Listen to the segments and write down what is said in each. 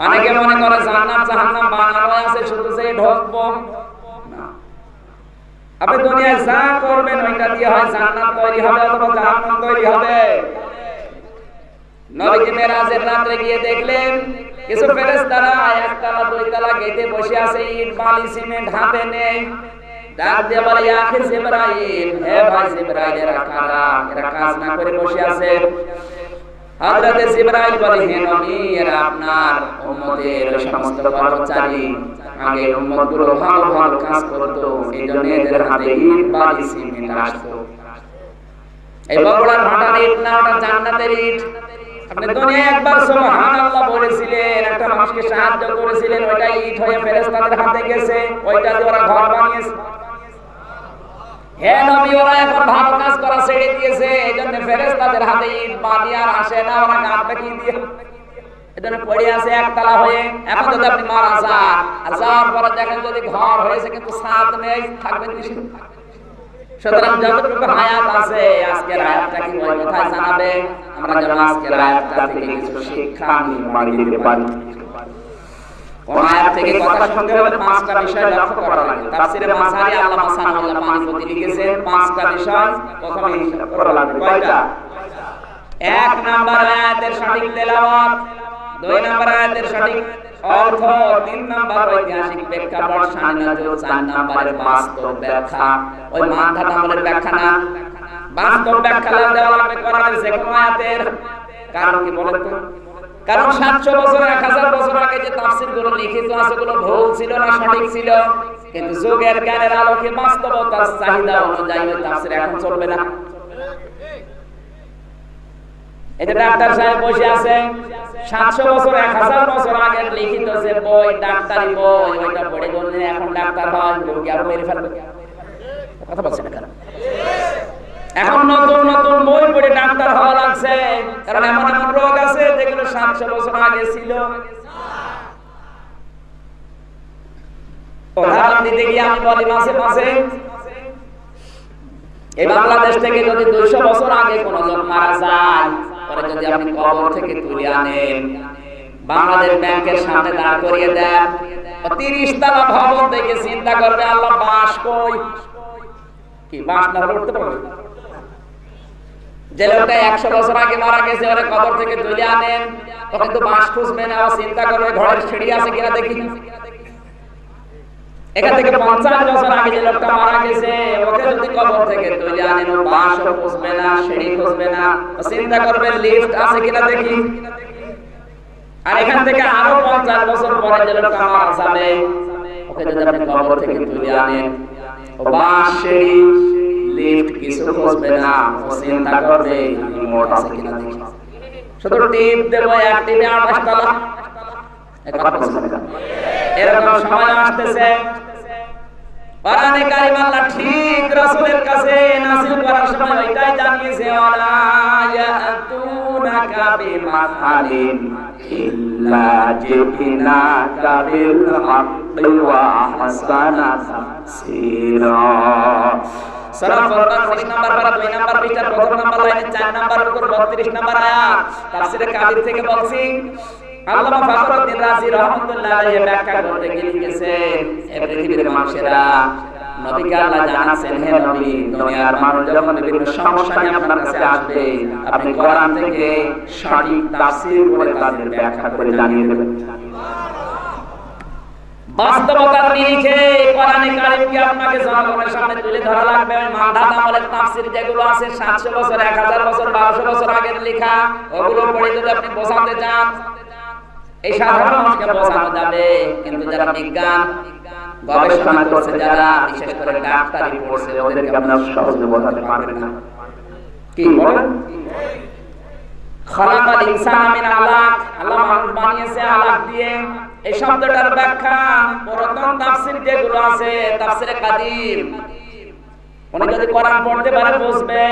অনেকে মনে করে জান্নাত জাহান্নাম বানানো আছে শুধু যে ঢোকবো না, আপনি দুনিয়ায় যা করবেন ওইটা দিয়ে হয় জান্নাত তৈরি হবে অথবা জাহান্নাম তৈরি হবে। নবীজি মেরাজের রাতে গিয়ে দেখলেন কিছু ফেরেশতারা একতলা দুইতলা গেটে বসে আছে, ইট বালি সিমেন্ট হাতে নেই। ডাক দিয়ে বলে, ইয়া আখি জিবরাইল, হে ভাই জিবরাইল, এরা কারা? এরা কাজ না করে বসে আছে। হযরত জিবরাইল বলে, হে নবী, এরা আপনার উম্মতের ওই সমস্ত কর্মচারী, আগে উম্মতগুলো ভালো ভালো কাজ করতো, এইজন্য এদের হাতে ইট বালি সিমেন্ট আসতো। এই বগুড়ার ভাটার ইট না, ওটা জান্নাতের ইট। আপনি দুনিয়ায় একবার সুবহানাল্লাহ বলেছিলেন, একটা মানুষকে সাহায্য করেছিলেন, ওইটা ইট হয়ে ফেরেশতাদের হাতে গেছে, ওইটা দিয়ে ওরা ঘর বানিয়েছে। হে নবী, ওরা এখন ভালো কাজ করা ছেড়ে দিয়েছে, এইজন্য ফেরেশতাদের হাতে ইট বালি আর আসে না, ওরা গাঁথবে কি দিয়ে? এজন্য পড়ে আছে একতলা হয়ে। এখন যদি আপনি মারা যান, আর যাওয়ার পরে দেখেন যদি ঘর হয়েছে কিন্তু ছাদ নেই, থাকবেন কি? সুতরাং যতটুকু হায়াত আছে, আজকের হায়াতটা কি ওই কোথায় জানাবে? আমরা যেন আজকের হায়াতটা থেকে কিছু শিক্ষা নিয়ে দিতে পারি। কোন আয়াত থেকে কথা শুনতে হলে পাঁচটা বিষয় লক্ষ্য করা লাগে। তাফসীরে মাসারি আল্লামা সানাউল্লাহ পানিপতি লিখেছেন পাঁচটা বিষয় প্রথমে হিসাব করা লাগে। কয়টা? এক নাম্বার আয়াতের সঠিক তেলাওয়াত, দুই নাম্বার আয়াতের সঠিক অর্থ, তিন নাম্বার ঐতিহাসিক প্রেক্ষাপট, শানে নজরুল, চার নাম্বারের বাস্তব ব্যাখ্যা। ওই মানধাত আমলের ব্যাখ্যা না, বাস্তব ব্যাখ্যা দেওয়া লাগবে কোরআনের যে কোনো আয়াতের। কারণ কি বলেন তো? কারণ 700 বছর 1000 বছর আগে যে তাফসীরগুলো লিখিত আছে ওগুলো ভুল ছিল না সঠিক ছিল, কিন্তু যুগের জ্ঞানের আলোকে বাস্তবতার চাহিদা অনুযায়ী ওই তাফসীর এখন চলবে না। এটা ডাক্তার সাহেব বসে আছে, 700 বছর 1000 বছর আগের লিখিত যে বই, ডাক্তারি বই, ওইটা পড়ে বললেন এখন ডাক্তার হয়, রোগী আরো মেরে ফেলবে। কথা বলছেন না কেন? এখন নতুন নতুন বই পড়ে ডাক্তার হওয়া লাগছে, কারণ এমন এমন রোগ আছে যেগুলো 700 বছর আগে ছিল। উদাহরণ দিতে গিয়ে আমি বলি মাঝে মাঝে, এই বাংলাদেশ থেকে যদি 200 বছর আগে কোন লোক মারা যায়, পরে যদি আপনি কবর থেকে তুলে আনেন, বাংলাদেশ ব্যাংকের সামনে দাঁড় করিয়ে দেন, 30 তলা ভবন থেকে চিন্তা করবে আল্লাহ বাস কই? কি বাস না হলে উঠতে পারবে? যে লোকটা 100 বছর আগে মারা গেছে, ওরে কবর থেকে তুলে আনেন, তখন তো বাস খুঁজবে না, চিন্তা করবে ঘরের সিঁড়ি আছে কিনা দেখি। এখান থেকে 50 বছর আগে যে লোকটা মারা গেছে, ওকে যদি কবর থেকে তুলে আনেন, ও বাসও খুঁজবে না, সিঁড়ি খুঁজবে না, ও চিন্তা করবে লিফট আছে কিনা দেখি। আর এখান থেকে আরো 50 বছর পরে যে লোকটা মারা যাবে, ওকে যদি আপনি কবর থেকে তুলে আনেন, ও বাস, সিঁড়ি, লিফট কিছু খুঁজবে না, ও চিন্তা করবে রিমোট আছে কিনা দেখি। শুধু টিপ দেবো, এক টিপে 28 তলা। এরকম সময় আসতেছে, কোরআনে কারীম আল্লাহ ঠিক রাসূলের কাছে নাযিল করার সময় এটাই জানিয়েছে, ওয়ালা ইয়াতুনাকা বিমাসালিন ইল্লা জিনাকা বিল হাক্কি ওয়া আহসানা তাফসীরা। সূরা ফুরকান 19 নম্বর পারা 2 নম্বর পৃষ্ঠার প্রথম নম্বর লাইনে 4 নম্বর উপর 32 নম্বর আয়াত তাফসীরে কাবির থেকে বলছি। আল্লামা ফখরুদ্দিন রাজি রাহমাতুল্লাহ আলাইহি ব্যাখ্যা করতে গিয়ে লিখেছেন, হে পৃথিবীর মানুষেরা, নবীকে আল্লাহ জানাচ্ছেন, হে নবী, দুনিয়ার মানুষ যখন বিভিন্ন সমস্যা নিয়ে আপনার কাছে আসবে, আপনি কোরআন থেকে সঠিক তাফসীর করে তাদের ব্যাখ্যা করে জানিয়ে দেবেন। বাস্তবতার নিরিখে কোরআনে কারীমকে আপনাকে জনগণের সামনে তুলে ধরা লাগবে। ওই মানধাত আমলের তাফসীর যেগুলো আছে 700 বছর 1000 বছর 1200 বছর আগের লেখা, ওগুলো পড়ে যদি আপনি বোঝাতে চান, এই সাধারণ মানুষকে বোঝানো যাবে, কিন্তু যারা বিজ্ঞান গবেষণা করছে, যারা বিশেষ করে ডাক্তারি পড়ছে, ওদেরকে আপনারা সহজে বোঝাতে পারবেন না। কি বলেন? খালাকাল ইনসানা মিন আলাক, আল্লাহ মানুষ বানিয়েছে আলাক দিয়ে। এই শব্দটার ব্যাখ্যা পুরাতন তাফসীর যেগুলো আছে, তাফসীরে কাদিম, উনি যদি কোরআন পড়তে পারে বুঝবে।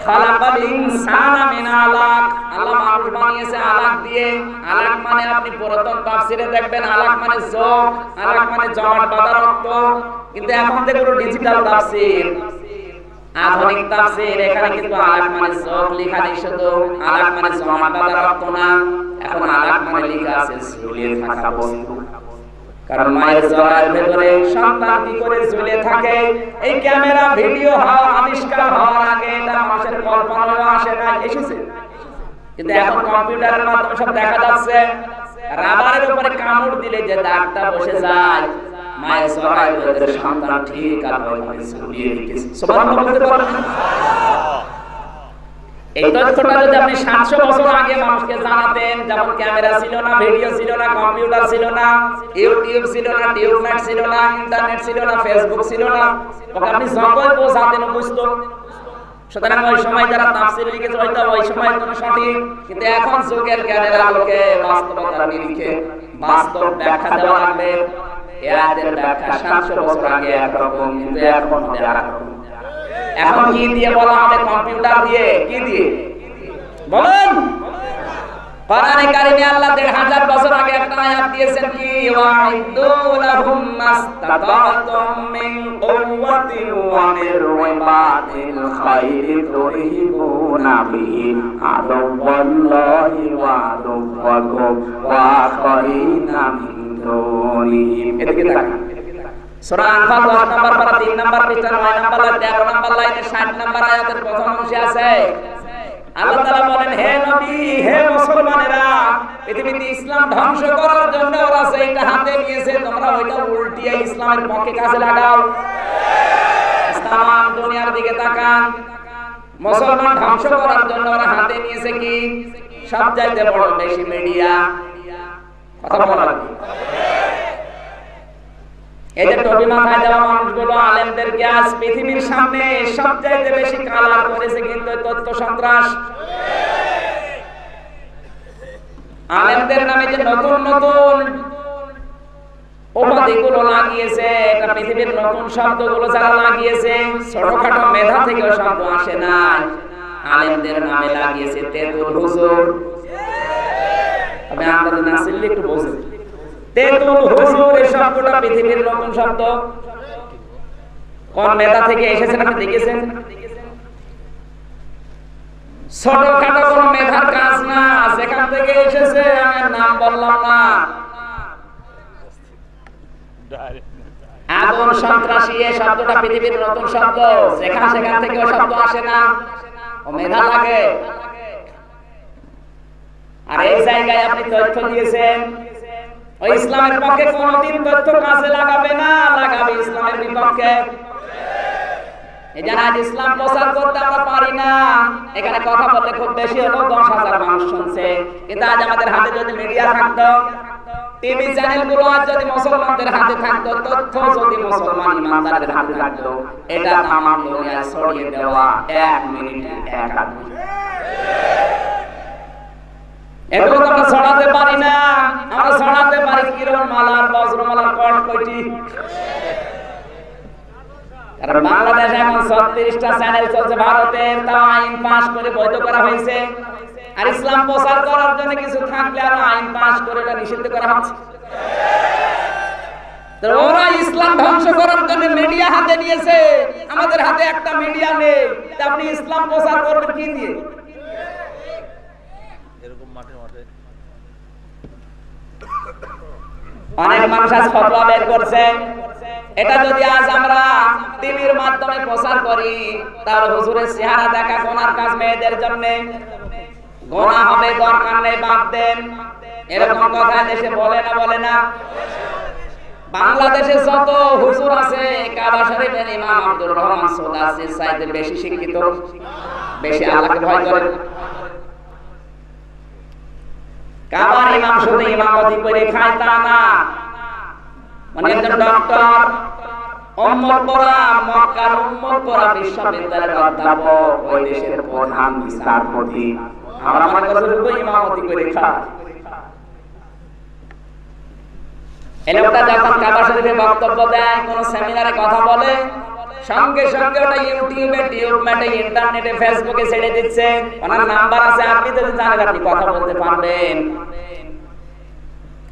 খালাকাল ইনসানা মিন আলাক, আল্লাহ মানুষ বানিয়েছে আলাক দিয়ে। আলাক মানে আপনি পুরাতন তাফসীরে দেখবেন আলাক মানে যোগ, আলাক মানে জমাট বাঁধা রক্ত, কিন্তু এখন যেগুলো ডিজিটাল তাফসীর, আধুনিক তাফসীর, এখানে কিন্তু আলাক মানে যোগ লেখা নেই, শুধু আলাক মানে জমাট বাঁধা রক্ত না। এখন আলাক মানে লেখা আছে ঝুলিয়ে থাকা বস্তু। কারণ মায়ের জরায়ুর ভেতরে সন্তান কি করে ঝুলে থাকে, এই ক্যামেরা ভিডিও আবিষ্কার হওয়ার আগে এটা মানুষের কল্পনায় আসে না, এসেছে। কিন্তু এখন কম্পিউটারের মাধ্যমে সব দেখা যাচ্ছে। রাবারের উপরে কামড় দিলে যে দাগটা বসে যায়, মায়ের জরায়ুর ভেতরে সন্তান ঠিক আর ওইখানে ঝুলিয়ে রেখেছে। সুবহানাল্লাহ বলতে পারবেন? এই তথ্যটা যদি আপনি 700 বছর আগে মানুষকে জানাতেন, যখন ক্যামেরা ছিল না, ভিডিও ছিল না, কম্পিউটার ছিল না, ইউটিউব ছিল না, টিউবনেট ছিল না, ইন্টারনেট ছিল না, ফেসবুক ছিল না, তখন আপনি যতই বোঝাতেন বুঝতো। সুতরাং ওই সময় যারা তাফসীর লিখেছে হয়তো ওই সময় কোন সঠিক, কিন্তু এখন যুগের জ্ঞানের আলোকে বাস্তবতার নিরিখে বাস্তব ব্যাখ্যা দেওয়া লাগবে। এই আয়াতের ব্যাখ্যা 700 বছর আগে একরকম, কিন্তু এখন হবে আরেকরকম। এখন কি দিয়ে বলা হবে? কম্পিউটার দিয়ে। কি দিয়ে বলেন? কোরআনে কারিমে আল্লাহ ১৫০০ বছর আগে একটা আয়াত দিয়েছেন, কি ওয়াইদু লাহুম মাস্তাতাতুম মিন কুওয়াতিন ওয়া মির রিবাতিল খাইরি তুরহিবুনা বিহি আদুওয়াল্লাহি ওয়া আদুওয়াকুম ওয়া আখারিনা মিন দুনিহিম। এদিকে তাকান। সূরা আনফাল ১০ নম্বর পারা ৩ নম্বর পৃষ্ঠা ৯ নম্বর লাইন ১৩ নম্বর লাইনে ৬০ নম্বর আয়াতের প্রথম অংশে আছে আল্লাহ তাআলা বলেন, হে নবী, হে মুসলমানেরা, পৃথিবীতে ইসলাম ধ্বংস করার জন্য ওরা সেইটা হাতে নিয়েছে, তোমরা ওইটা উল্টিয়ে ইসলামের পক্ষে কাজে লাগাও। ইসলাম দুনিয়ার দিকে তাকান। মুসলমান ধ্বংস করার জন্য ওরা হাতে নিয়েছে কি? সবচাইতে বড় বেশি মিডিয়া। কথা বলা লাগবে। এই যে টবি মাথায় দেওয়া মানুষগুলো আলেমদেরকে আজ পৃথিবীর সামনে সবচাইতে বেশি কালার করেছে কিন্তু তথ্য সন্ত্রাস। আলেমদের নামে যে নতুন নতুন উপাধিগুলো লাগিয়েছে, এটা পৃথিবীর নতুন শব্দগুলো যারা লাগিয়েছে, ছোটখাটো মেধা থেকেও শব্দ আসে না, আলেমদের নামে লাগিয়েছে তেতুল হুজুর। আমি আপনাদের না চিনলে একটু বলছি, তেতুল হুজুর এই শব্দটা পৃথিবীর নতুন শব্দ। কোন মেধা থেকে এসেছেন আপনি দেখেছেন? ছোটখাটো কোন মেধার কাজ না, সেখান থেকে এসেছে। আমি নাম বললাম না। আগুন সন্ত্রাসী এই শব্দটা পৃথিবীর নতুন শব্দ, সেখান থেকে ও শব্দ আসে না, ও মেধা লাগে। আর এই জায়গায় আপনি তথ্য দিয়েছেন, ওই ইসলামের পক্ষে কোনদিন তথ্য কাজে লাগাবে না, লাগাবে ইসলামের বিপক্ষে। এই জানা ইসলাম প্রচার করতে আমরা পারি না। এখানে কথা বলতে খুব বেশি হলো ১০,০০০ মানুষ শুনছে, কিন্তু আজ আমাদের হাতে যদি মিডিয়া থাকতো, টিভি চ্যানেলগুলো আজ যদি মুসলমানদের হাতে থাকতো, তথ্য যদি মুসলমান ইমানদারদের হাতে থাকতো, এটা তামাম দুনিয়ায় ছড়িয়ে দেওয়া ১ মিনিটে ১ আদমি। এগুলো তো আমরা ছড়াতে পারি না। আমরা ছড়াতে পারি কিরণ মালার, বজ্রমালার কট কয়টি। কারণ বাংলাদেশে এখন ৩৬টা চ্যানেল চলছে ভারতের, তাও আইন পাস করে বৈধ করা হয়েছে। আর ইসলাম প্রচার করার জন্য কিছু থাকলে আর আইন পাস করে এটা নিষিদ্ধ করা হচ্ছে। তো ওরা ইসলাম ধ্বংস করার জন্য মিডিয়া হাতে নিয়েছে, আমাদের হাতে একটা মিডিয়া নেই। তা আপনি ইসলাম প্রচার করবেন কি দিয়ে? অনেক মানুষ আজ ফতোয়া বের করছে, এটা যদি আজ আমরা টিভির মাধ্যমে প্রচার করি, তাহলে হুজুরের চেহারা দেখা গোনার কাজ মেয়েদের জন্য, গোনা হবে, দরকার নেই, বাদ দেন। এরকম কথা দেশে বলে না? বাংলাদেশে যত হুজুর আছে, কাবা শরীফের ইমাম আব্দুর রহমান সুদাসির চাইতে বেশি শিক্ষিত, বেশি আল্লাহকে ভয় করে। কাবার ইমাম শুধু ইমামতি করে খায় তা না, মানে একজন ডক্টর, মক্কার বিশ্ববিদ্যালয়ের অধ্যাপক, ওই দেশের প্রধান বিচারপতি, আমরা মনে করি শুধু ইমামতি করে খায়। এই লোকটা যখন কাবা শরীফে বক্তব্য দেয়, কোন সেমিনারে কথা বলে, সঙ্গে সঙ্গে ওটা ইউটিউবে, টিউবনেটে, ইন্টারনেটে, ফেসবুকে ছেড়ে দিচ্ছে। ওনার নাম্বার আছে, আপনি যদি জানেন আপনি কথা বলতে পারবেন।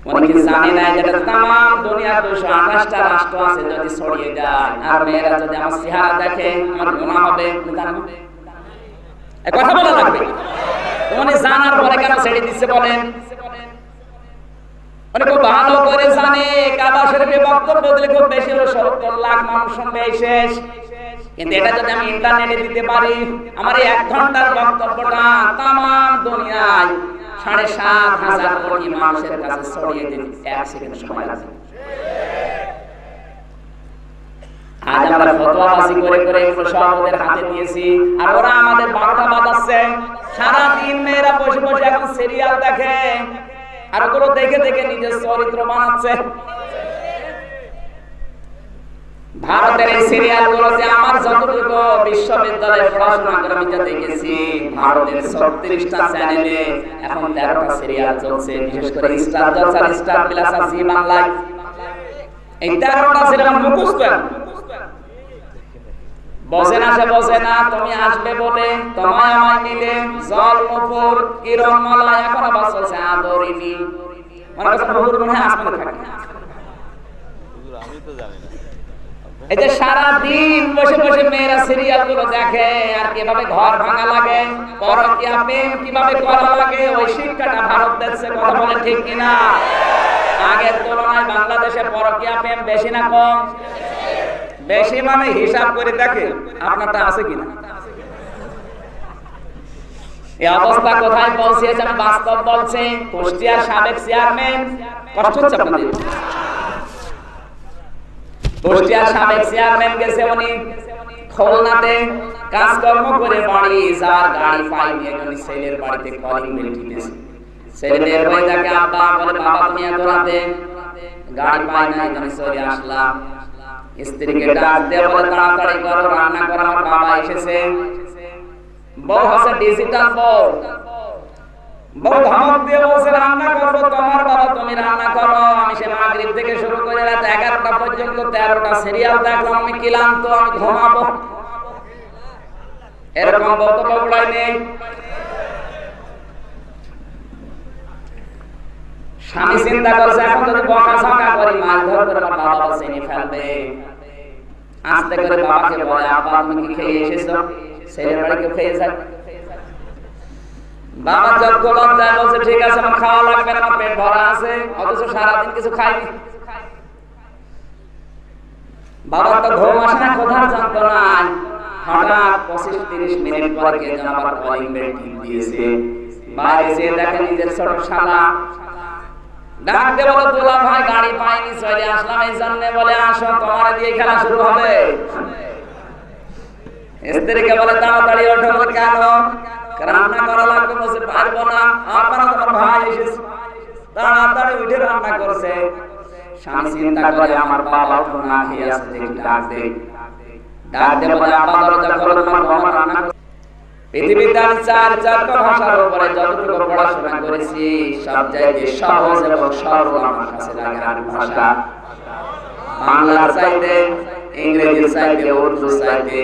উনি কি জানে না যে তামাম দুনিয়ার ২২৮টা রাষ্ট্র আছে, যদি ছড়িয়ে যায় আর মেয়েরা যদি আমার চেহারা দেখে, আমার গুনাহ হবে। কথা বলা লাগবে। উনি জানার পরে কেন ছেড়ে দিচ্ছে বলেন? অনেক ভালো করে জানে কাবা শরীফে বক্তব্য দিলে খুব বেশি হলো 70 লাখ মানুষ শুনবে শেষ। কিন্তু এটা যদি আমি ইন্টারনেটে দিতে পারি, আমার এই 1 ঘন্টার বক্তব্যটা তাম দুনিয়ায় 7,500 কোটি মানুষের কাছে ছড়িয়ে দিতে 1 সেকেন্ড সময় লাগে। আজ আমরা ফতোয়াবাজি করে করে এগুলো সব ওদের হাতে দিয়েছি, আর ওরা আমাদের 12টা বাজাচ্ছে। সারা দিন মেয়েরা বসে বসে এখন সিরিয়াল দেখে, আর ওগুলো দেখে দেখে নিজের চরিত্র বানাচ্ছে। ভারতের এই সিরিয়াল গুলোতে আমার যতটুকু বিশ্ববিদ্যালয়ে পড়াশোনা করে আমি যা দেখেছি, ভারতের 36টা চ্যানেলে এখন 13টা সিরিয়াল চলছে। বিশেষ করে স্টার জলসা, স্টার প্লাস আর জি বাংলায় এই 13টা সিরিয়াল মুখস্থ। বসে না, সে বসে না, তুমি আসবে বলে তোমায় আমায় নিলে, জল মুপুর কিরণ মালা, এখন আবার চলছে আদরিনি। মনে করছে হুজুর মনে হয় আসমানে থাকে। আমি তো জানি না। এই যে সারা দিন বসে বসে মেয়েরা সিরিয়াল গুলো দেখে, আর কিভাবে ঘর ভাঙা লাগে, পরকীয়া প্রেম কিভাবে করা লাগে, ওই শিক্ষাটা ভারত দিচ্ছে। কথা বলে ঠিক কিনা? আগের তুলনায় বাংলাদেশে পরকীয়া প্রেম বেশি না কম? বেশি। মানে হিসাব করে দেখে আপনারটা আছে কিনা। এই অবস্থা কোথায় পৌঁছেছে আমি বাস্তব বলছি। কুষ্টিয়ার সাবেক চেয়ারম্যান, কষ্ট হচ্ছে আপনাদের? কুষ্টিয়ার সাবেক চেয়ারম্যান গেছে উনি খুলনাতে কাজকর্ম করে, বাড়ি যাওয়ার গাড়ি পাইনি, একজন ছেলের বাড়িতে কলিং বেল টিপেছে। ছেলে বের হয়ে দেখে আব্বা, বলে বাবা তুমি এত রাতে গাড়ি পাই না, এখানে চলে আসলাম। স্ত্রীকে ডাক দিয়ে বলে তাড়াতাড়ি করো, রান্না করো, আমার বাবা এসেছে। বউ হচ্ছে ডিজিটাল বউ। বউ ধমক দিয়ে বলছে রান্না করবো তোমার বাবা, তুমি রান্না করো। আমি সে মাগরিব থেকে শুরু করে রাত 11টা পর্যন্ত 13টা সিরিয়াল দেখলাম, আমি ক্লান্ত, আমি ঘুমাবো। এরকম বক্তব্য পড়াই নেই। স্বামী চিন্তা করছে এখন যদি বকাঝকা করি, মাছ ধর করে আমার বাবা চিনি ফেলবে। আস্তে করে বাবাকে বলে আব্বা তুমি কি খেয়ে এসেছো? ছেলের বাড়ি কেউ খেয়ে যায়? বাবা যত লজ্জায় বলছে ঠিক আছে আমার খাওয়া লাগবে না, আমার পেট ভরা আছে, অথচ সারাদিন কিছু খাইনি। বাবার তো ঘুম আসে না, কোথাও জানতো না। হঠাৎ 25-30 মিনিট পরে কে যেন আবার কলিং বেল টিপ দিয়েছে। বাইরে যেয়ে দেখে নিজের ছোট শালা। ডাক দিয়ে বলে দুলা ভাই গাড়ি পাইনি, চলে আসলাম এই জন্য। বলে আসো তোমার দিয়ে খেলা শুরু হবে। স্ত্রীকে বলে তাড়াতাড়ি ওঠো। কেন? রান্না করা লাগবে। বসে পারবো না, আপনারা তোমার ভাই এসেছে। তাড়াতাড়ি উঠে রান্না করছে। স্বামী চিন্তা করে আমার বাবা তো না খেয়ে আছে, দেখি ডাক দে। ডাক দিয়ে বলে আব্বা দরজা খোলো, তোমার বাবা রান্না করছে। পৃথিবীতে আমি 4 ভাষার উপরে যতটুকু পড়াশোনা করেছি, সব জায়গায় সহজ এবং সরল আমার কাছে লাগে আরবি ভাষা। বাংলার চাইতে, ইংরেজির চাইতে, উর্দু চাইতে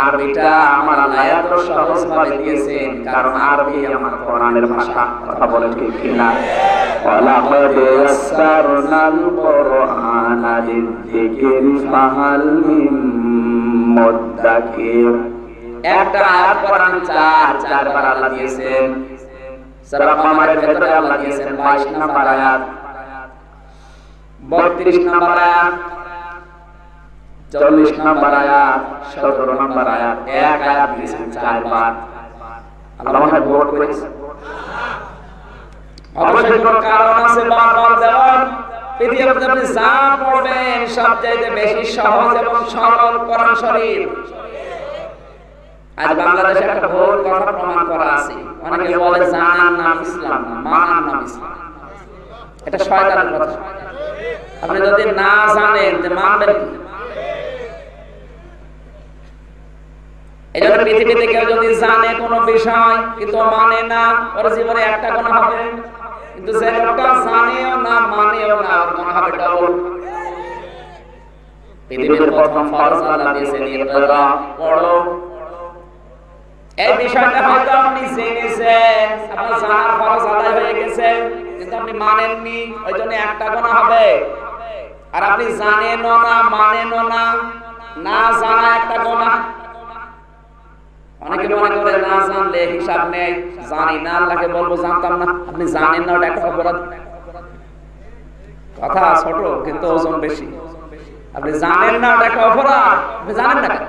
আরবিটা আমার আল্লাহ এত সহজ ভাবে দিয়েছেন, কারণ আরবি আমার কোরআনের ভাষা। কথা বলে ঠিক কিনা? ওয়ালাকাদ ইয়াসসারনাল কুরআনা লিযিকরি ফাহাল মিন মুদ্দাকির। একটা আয়াত কোরআন 4 বার আল্লাহ দিয়েছেন। সূরা কামারের ভিতরে আল্লাহ দিয়েছেন 22 নম্বর আয়াত, 32 নম্বর আয়াত, 40 নম্বর আয়াত, 17 নম্বর আয়াত। এক আয়াত দিয়েছেন 4 বার। আল্লাহ মনে ভোট করেছে। অবশ্যই কোনো কারণ আছে বারবার দেওয়ার। পৃথিবীতে আপনি যা পড়বেন সবচেয়ে বেশি সহজ এবং সরল কোরআন শরীফ। আজ বাংলাদেশে একটা ভুল কথা প্রমাণ করা আছে। অনেকে বলে জানার নাম ইসলাম না, মানার নাম ইসলাম। এটা শয়তানের কথা। আপনি যদি না জানেন যে মানবেন কি? এই জন্য পৃথিবীতে কেউ যদি জানে কোনো বিষয় কিন্তু মানে না, ওর জীবনে একটা গুনাহ হবে। কিন্তু যে লোকটা জানেও না মানেও না, ওর গুনাহ হবে ডাবল। পৃথিবীর প্রথম ফরজ আল্লাহ দিয়েছেন ইকরা, পড়ো। এই বিষয়টা হয়তো আপনি জেনেছেন, আপনার জানার ফরজ আদায় হয়ে গেছে, কিন্তু আপনি মানেননি, ওই জন্য একটা গুনাহ হবে। আর আপনি জানেনও না মানেনও না, না জানা একটা গুনাহ। অনেকে মনে করে না জানলে হিসাব নেই, জানি না আল্লাহকে বলবো জানতাম না। আপনি জানেন না, ওটা একটা অপরাধ। কথা ছোট কিন্তু ওজন বেশি। আপনি জানেন না ওটা একটা অপরাধ, আপনি জানেন না কেন?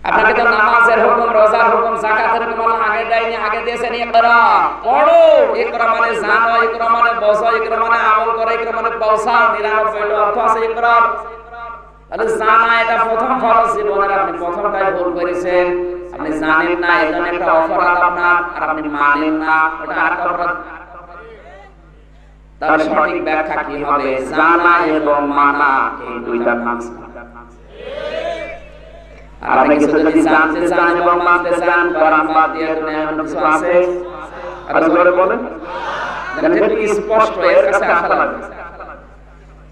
আপনাকে তো নামাজের হুকুম, রোজার হুকুম, যাকাতের হুকুম আল্লাহ আগে দেয়নি, আগে দিয়েছেন ইকরা, পড়ো। ইকরা মানে জানো, ইকরা মানে বোঝো, ইকরা মানে আমল করো, ইকরা মানে পৌঁছাও। 99টা অর্থ আছে ইকরার। তাহলে জানা এটা প্রথম ফরজ জীবনের, আপনি প্রথমটাই ভুল করেছেন। আপনি জানেন না, এজন্য একটা অপরাধ আপনার, আর আপনি মানেন না, ওটা আরেকটা অপরাধ। তাহলে সঠিক ব্যাখ্যা কি হবে? জানা এবং মানা এই দুইটা নাম। আপনি কিছু যদি জানতে চান এবং মানতে চান, কোরআন বাদ দিয়ে দুনিয়ায় এমন কিছু আছে? আর জোরে বলেন, যেটা একটু স্পষ্ট, এর কাছে আসা লাগবে।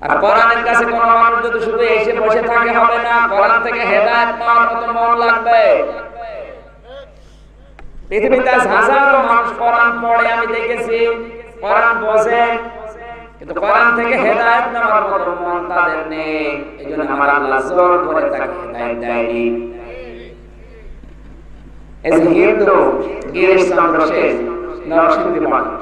আর কোরআনের কাছে কোন মানুষ যদি শুধু এসে বসে থাকে হবে না, কোরআন থেকে হেদায়েত পাওয়ার মতো মন লাগবে। পৃথিবীতে হাজারো মানুষ কোরআন পড়ে, আমি দেখেছি, কোরআন বোঝে, কিন্তু কোরআন থেকে হেদায়েত নেওয়ার মতো মন তাদের নেই। এইজন্য আমার আল্লাহ জোর করে তাকে হেদায়েত দেয়নি। এই যে হিন্দু গিরিশ চন্দ্র সেন নরসিংদী মানুষ,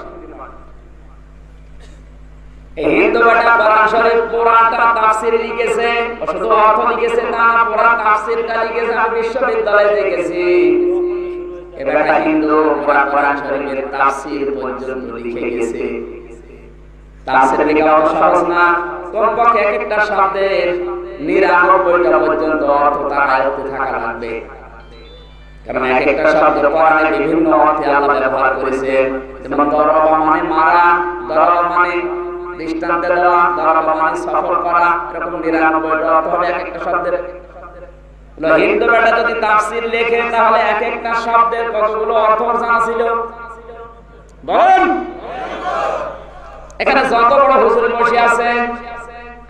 এই হিন্দু বেটা কোরআন শরীফ পুরাটা তাফসীর লিখেছে, শুধু অর্থ লিখেছে না, পুরা তাফসীরটা লিখেছে। আমি বিশ্ববিদ্যালয়ে দেখেছি এই বেটা হিন্দু পুরা কোরআন শরীফের তাফসীর পর্যন্ত লিখে গেছে। তাফসীর লেখা অত সহজ না, কমপক্ষে এক একটা শব্দের 99টা পর্যন্ত অর্থ তার আয়ত্তে থাকা লাগবে। কারণ এক একটা শব্দ কোরআনে বিভিন্ন অর্থে আল্লাহ ব্যবহার করেছেন। যেমন দরবা মানে মারা, দরবা মানে দৃষ্টান্ত দেওয়া, দরবা মানে সফল করা, এরকম 99টা অর্থ হবে এক একটা শব্দের। হিন্দু বেটা যদি তাফসীর লেখে তাহলে এক একটা শব্দের কতগুলো অর্থ জানা ছিল বলেন? এখানে যত বড় হুজুর বসে আছে,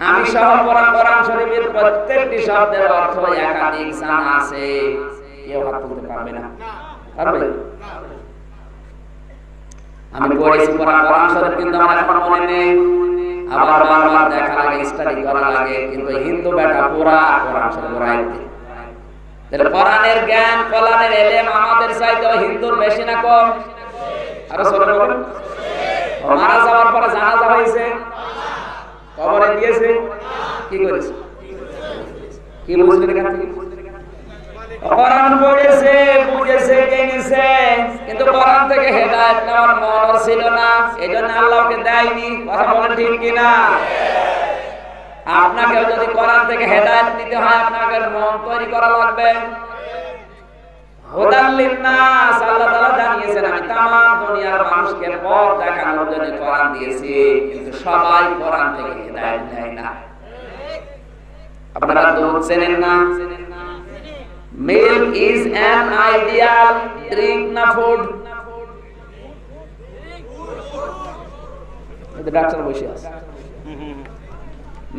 আমি সহ কোরআন শরীফের প্রত্যেকটি শব্দের অর্থ একাধিক জানা আছে। কেউ হাত তুলতে পারবে না, পারবে? আমি পড়েছি কোরআন শরীফ, কিন্তু আমার এখন মনে নেই, আবার বারবার দেখা লাগে, স্টাডি করা লাগে। কিন্তু হিন্দু বেটা পুরা কোরআন শরীফ পড়াইতে, তাহলে কোরআনের জ্ঞান, কোরআনের ইলম আমাদের চাইতেও হিন্দুর বেশি না কম? আরো সরে বলেন। মারা যাওয়ার পরে জানাজা হয়েছে, কবরে দিয়েছে, কি করেছে? কি বুঝলেন এখান থেকে? কোরআন পড়েছে, বুঝেছে, জেনেছে, কিন্তু কোরআন থেকে হেদায়েত নেওয়ার মন ছিল না, এজন্য আল্লাহকে দেয়নি। কথা বলেন ঠিক কিনা? আপনাকেও যদি কোরআন থেকে হেদায়েত নিতে হয়, আপনাকে মন তৈরি করা লাগবে। হুদাল লিন্নাস, আল্লাহ তাআলা জানিয়েছেন, আমি तमाम দুনিয়ার মানুষকে পথ দেখানোর জন্য কোরআন দিয়েছি, কিন্তু সবাই কোরআন থেকে হেদায়েত নেয় না। আপনারা দুধ চেনেন না? Milk is an ideal drink, না food? এই ডাক্তার বসে আছে।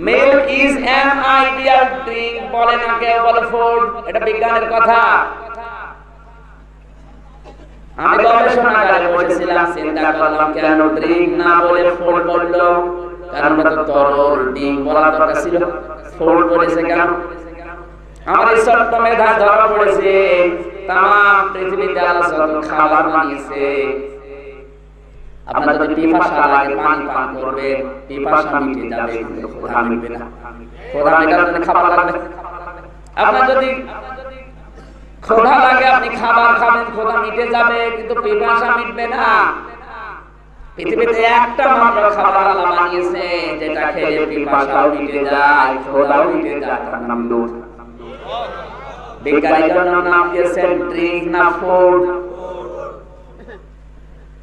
Milk is an ideal drink বলে না কেউ, বলে ফুড। এটা বিজ্ঞানের কথা। আমি গবেষণাগারে বসেছিলাম, চিন্তা করলাম কেন ড্রিঙ্ক না বলে ফুড বললো? কারণ এটা তো তরল, ডিম বলা দরকার ছিল, ফুড বলেছে কেন? আমার এই ছোট্ট মেধা ধরা পড়েছে, তাম পৃথিবীতে আল্লাহ যত খাবার বানিয়েছে, আপনার যদি পিপাসা লাগে পানি পান করবেন, পিপাসা মিটে যাবে, কিন্তু ক্ষুধা মিটবে না। ক্ষুধা মেটার জন্য খাবার লাগবে। আপনার যদি ক্ষুধা লাগে, আপনি খাবার খাবেন, ক্ষুধা মিটে যাবে, কিন্তু পিপাসা মিটবে না। পৃথিবীতে একটা মাত্র খাবার আল্লাহ বানিয়েছে যেটা খেলে পিপাসাও মিটে যায়, ক্ষুধাও মিটে যায়, তার নাম দুধ। বিজ্ঞানীদের নাম দিয়েছেন ড্রিঙ্ক, না ফুড।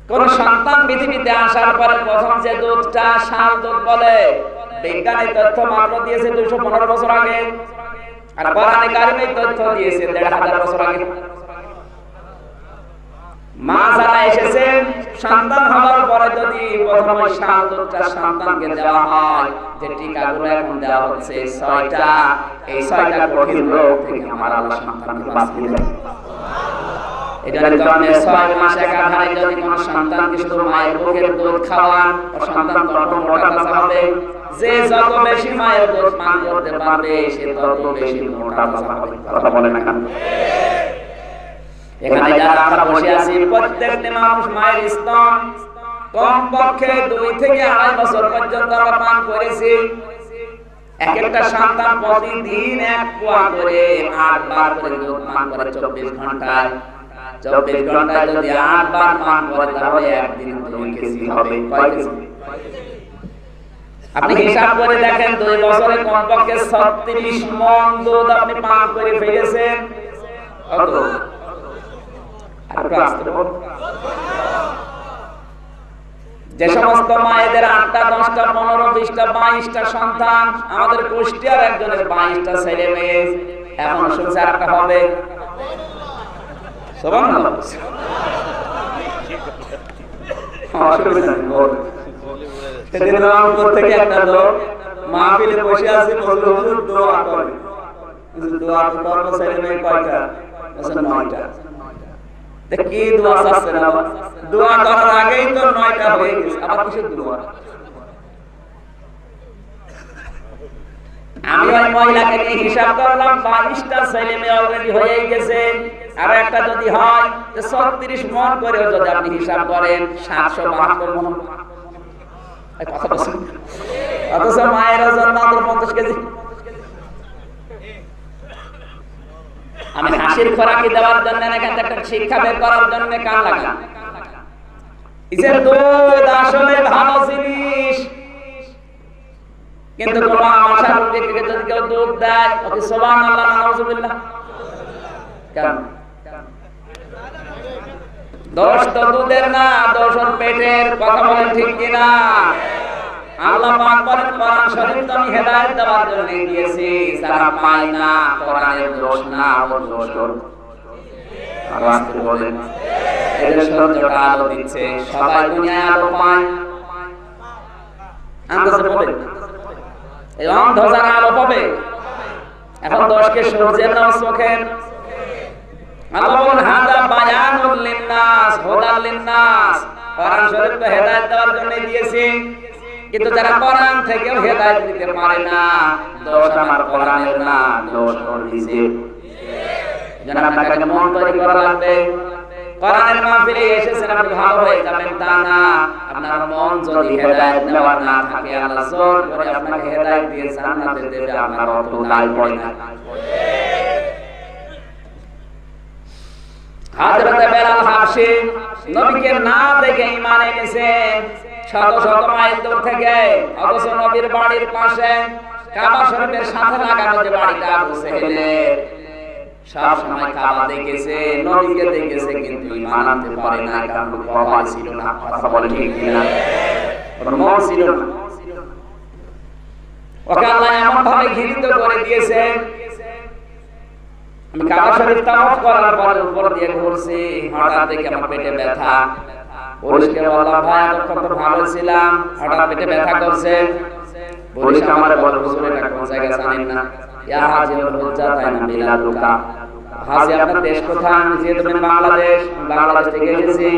কোন সন্তান পৃথিবীতে আসার পরে প্রথম যে দুধটা শাল দুধ বলে, বিজ্ঞানী তথ্য মাত্র দিয়েছে 215 বছর আগে, আর কোরআনে কারিমে তথ্য দিয়েছে 1500 বছর আগে। মা যারা এসেছেন সন্তান হওয়ার পরে যদি প্রথমে শাল দুধটা সন্তানকে দেওয়া হয়, যে টিকাগুলো এখন দেওয়া হচ্ছে 6টা, এই 6টা কঠিন রোগ থেকে আমার আল্লাহ সন্তানকে বাঁচিয়ে দেন। এটা জন্মের 6 মাস একাধারে যদি কোন সন্তানকে শুধু মায়ের বুকের দুধ খাওয়ান, ও সন্তান তত মোটা তাজা হবে। যে যত বেশি মায়ের দুধ পান করতে পারবে, সে তত বেশি মোটা তাজা হবে। কথা বলেন না? এখানে যারা আমরা বসে আছি, প্রত্যেকটি মানুষ মায়ের স্তন কমপক্ষে 2 থেকে 2.5 বছর পর্যন্ত আমরা পান করেছি। এক একটা সন্তান প্রতিদিন 1 পোয়া করে 8 বার করে দুধ পান করে 24 ঘন্টায়। 24 ঘন্টায় যদি 8 বার পান করে তাহলে একদিন 2 কেজি হবে। কয় কেজি? আপনি হিসাব করে দেখেন 2 বছরে কমপক্ষে 36 মণ দুধ আপনি পান করে ফেলেছেন। কত? আর একটু আস্তে বলুন। যে সমস্ত মায়েদের 8টা 10টা 15 20টা 22টা সন্তান, আমাদের কুষ্টিয়ার একজনের 22টা ছেলে মেয়ে, এখন শুনছে আরেকটা হবে। সুবহানাল্লাহ। অসুবিধা নেই। সেদিন রামপুর থেকে একটা লোক মাহফিলে বসে আছে, বলল হুজুর দোয়া করেন। হুজুর দোয়া করব, ছেলে মেয়ে কয়টা? বলেন 9টা। কি দোয়া চাচ্ছেন? আবার দোয়া করার আগেই তো 9টা হয়ে গেছে, আবার কিসের দোয়া? আমি ওই মহিলাকে নিয়ে হিসাব করলাম, 22টা ছেলে মেয়ে অলরেডি হয়ে গেছে, আর একটা যদি হয় 36 মণ করেও যদি আপনি হিসাব করেন 772 মণ। কথা বলছেন, অথচ মায়ের ওজন মাত্র 50 কেজি। আমি হাসির খোরাকি দেওয়ার জন্য এখান থেকে একটা শিক্ষা বের করার জন্য কান লাগালাম। ইসের দুধ আসলে ভালো জিনিস, কিন্তু কোন আশা রোগীকে যদি কেউ দুধ দেয়, ওকে সুবহানাল্লাহ নাউজুবিল্লাহ। কেন? দোষ তো দুধের না, দোষ ওর পেটের। কথা বলেন ঠিক কিনা? আল্লাহ পাক বলেন কোরআন শরীফ তো আমি হেদায়েত দেওয়ার জন্য দিয়েছি, যারা পায় না কোরআনের দোষ না, ওর দোষ ওর। আর আস্তে বলেন, এদের সূর্যটা আলো দিচ্ছে, সবাই দুনিয়ায় আলো পায়। আন্দাজে বলেন, এই অন্ধ যারা আলো পাবে, এখন দোষকে সূর্যের না চোখের? আল্লাহ বলেন হাদা বায়ানুল লিন্নাস হুদাল লিন্নাস, কোরআন শরীফ তো হেদায়েত দেওয়ার জন্য দিয়েছি, কিন্তু যারা কোরআন থেকেও হেদায়েত দিতে পারে না, দোষ আমার কোরআনের না, দোষ ওর নিজের। যেন আপনাকে মন তৈরি করা লাগবে। কোরআনের মাহফিলে এসেছেন আপনি ভালো হয়ে যাবেন তা না, আপনার মন যদি হেদায়েত নেওয়ার না থাকে, আল্লাহ জোর করে আপনাকে হেদায়েত দিয়ে জান্নাতে দেবে, আপনার অত দায় পড়ে না। হযরত বেলাল হাবশী নবীকে না দেখে ঈমান এনেছেন শত শত মাইল দূর থেকে, অথচ নবীর বাড়ির পাশে কাবা শরীফের সাথে লাগানো যে বাড়িটা আবু সেহেলের, সব সময় কাবা দেখেছে, নবীকে দেখেছে, কিন্তু ঈমান আনতে পারে না, কারণ কপাল ছিল না। কথা বলে ঠিক কিনা? ওর মন ছিল না। ওকে আল্লাহ এমন ভাবে ঘৃণিত করে দিয়েছে, আমি কাবা শরীফ তাওয়াফ করার পরে উপর দিয়ে ঘুরছি, হঠাৎ দেখি আমার পেটে ব্যথা। পুলিশকে বললাম, ভাই এতক্ষণ তো ভালো ছিলাম, হঠাৎ পেটে ব্যথা করছে। পুলিশ আমারে বলে, হুজুর এটা কোন জায়গা জানেন না? ইয়া হাজিউল হুজ্জা তাইনা বিলাদুকা। হাজি আপনার দেশ কোথায়? আমি যেহেতু বাংলাদেশ, বাংলাদেশ থেকে এসেছি।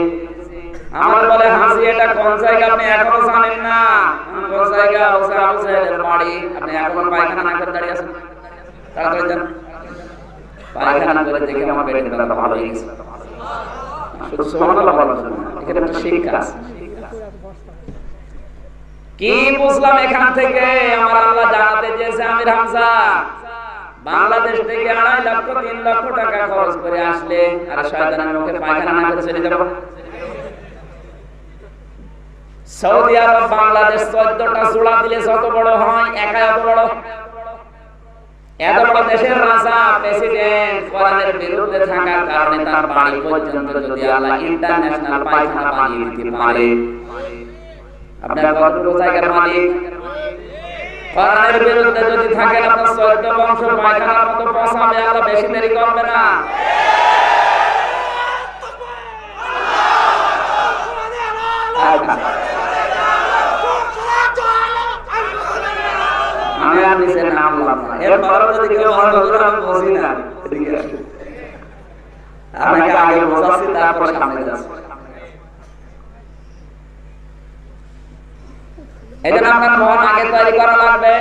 আমার বলে, হাজি এটা কোন জায়গা আপনি এখনো জানেন না? কোন জায়গা? ওসে আবু সাহেবের বাড়ি। আপনি এখনো পায়খানা না করে দাঁড়িয়ে আছেন? তাড়াতাড়ি যান। পায়খানা করে দেখে আমার পেটে ব্যথা ভালো হয়ে গেছে। শুধু সুবহানাল্লাহ বলার জন্য এখানে একটা শিক্ষা আছে। কি বুঝলাম এখান থেকে? আমার আল্লাহ জানাতে চেয়েছে আমির হামজা বাংলাদেশ থেকে 2.5 লক্ষ 3 লক্ষ টাকা খরচ করে আসলে আর শয়তানের মুখে পায়খানা না করে চলে যাব। সৌদি আরব বাংলাদেশ 14টা জোড়া দিলে যত বড় হয়, একা এত বড়। এত বড় দেশের রাজা প্রেসিডেন্ট কোরআনের বিরুদ্ধে থাকার কারণে তার বাড়ি পর্যন্ত যদি আল্লাহ ইন্টারন্যাশনাল পায়খানা বানিয়ে দিতে পারে, আপনার কতটুকু জায়গার মালিক? কোরআনের বিরুদ্ধে যদি থাকেন, আপনার 14 বংশ পায়খানার মতো পচাবে, আল্লাহ বেশি দেরি করবে না। আমি আর নিচে নামলাম না, এর পরে যদি কেউ মনে করে আমি বুঝি না, আপনাকে আগে বোঝাচ্ছি, তারপর সামনে যাচ্ছি। এই জন্য আপনার মন আগে তৈরি করা লাগবে।